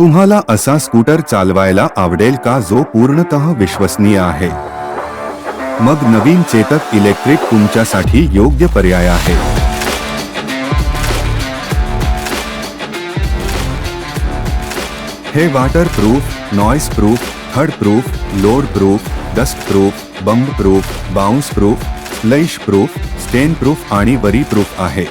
तुम्हाला असा स्कूटर चालवायला आवडेल का जो पूर्णतः विश्वसनीय आहे? मग नवीन चेतक इलेक्ट्रिक तुमच्यासाठी योग्य पर्याय आहे। हे water proof, noise proof, third proof, load proof, dust proof, bump proof, bounce proof, splash proof, स्टेन प्रूफ आणि वरी प्रूफ आहे।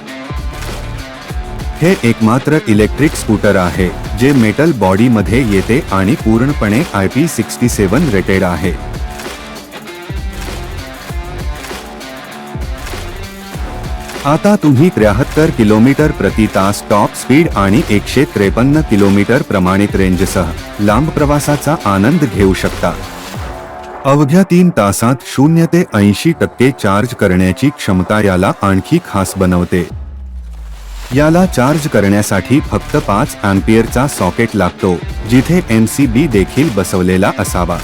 हे एकमात्र इलेक्ट्रिक स्कूटर आहे जे मेटल बॉडी मध्ये येते आणि पूर्णपणे IP67 रेटेड आहे। आता तुम्ही 73 किलोमीटर प्रति तास टॉप स्पीड आणि 153 किलोमीटर प्रमाणित रेंजसह लांब प्रवासाचा आनंद घेऊ शकता। अवघ्या 3 तासात 0 ते 80% चार्ज करण्याची क्षमता याला आणखी खास बनवते। याला चार्ज करण्यासाठी फक्त 5 अँपिअरचा सॉकेट लागतो, जिथे MCB देखील बसवलेला असावा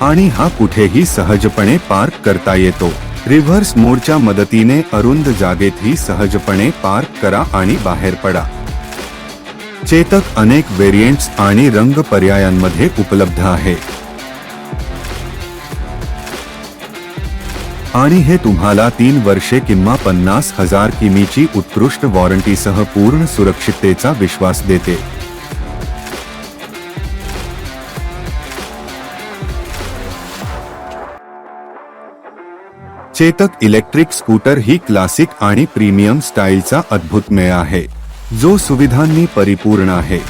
आणि हा कुठेही सहजपणे पार्क करता येतो। रिव्हर्स मोडच्या मदतीने अरुंद जागेतही सहजपणे पार्क करा आणि बाहेर पडा। चेतक अनेक व्हेरियंट्स आणि रंग पर्यायांमध्ये उपलब्ध आहे आणि हे तुम्हाला 3 वर्षे किंवा 50,000 किमीची उत्कृष्ट वॉरंटीसह पूर्ण सुरक्षिततेचा विश्वास देते। चेतक इलेक्ट्रिक स्कूटर ही क्लासिक आणि प्रीमियम स्टाईलचा अद्भुत मेळ आहे, जो सुविधांनी परिपूर्ण आहे।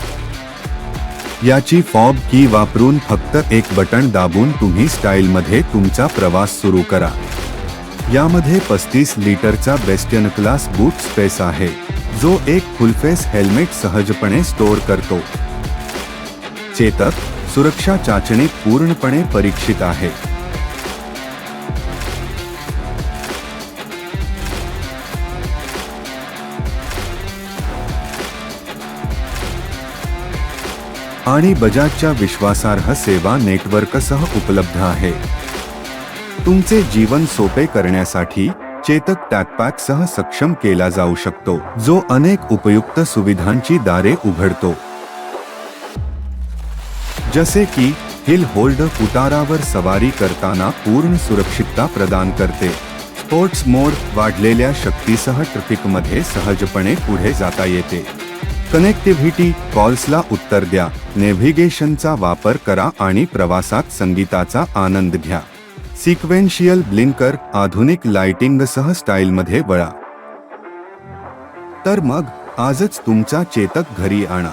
याची फॉब की वापरून फक्त एक बटण दाबून तुम्ही स्टाईलमध्ये तुमचा प्रवास सुरू करा। यामध्ये 35 लिटरचा बेस्टियन क्लास बूट स्पेस आहे, जो एक फुलफेस हेल्मेट सहजपणे स्टोअर करतो। चेतक सुरक्षा चाचणीत पूर्णपणे परीक्षित आहे। आणि बजाजच्या विश्वासार्ह सेवा नेटवर्कसह उपलब्ध आहे। तुमचे जीवन सोपे करण्यासाठी चेतक टॅगपॅकसह सक्षम केला जाऊ शकतो, जो अनेक उपयुक्त सुविधांची दारे उघडतो, जसे की हिल होल्ड उतारावर सवारी करताना पूर्ण सुरक्षितता प्रदान करते। स्पोर्ट्स मोड वाढलेल्या शक्तीसह ट्रॅफिकमध्ये सहजपणे पुढे जाता येते। कनेक्टिव्हिटी कॉल्सला उत्तर द्या, नेव्हिगेशनचा वापर करा आणि प्रवासात संगीताचा आनंद घ्या। सिक्वेन्शियल ब्लिंकर आधुनिक लाइटिंगसह स्टाईलमध्ये वळा। तर मग आजच तुमचा चेतक घरी आणा।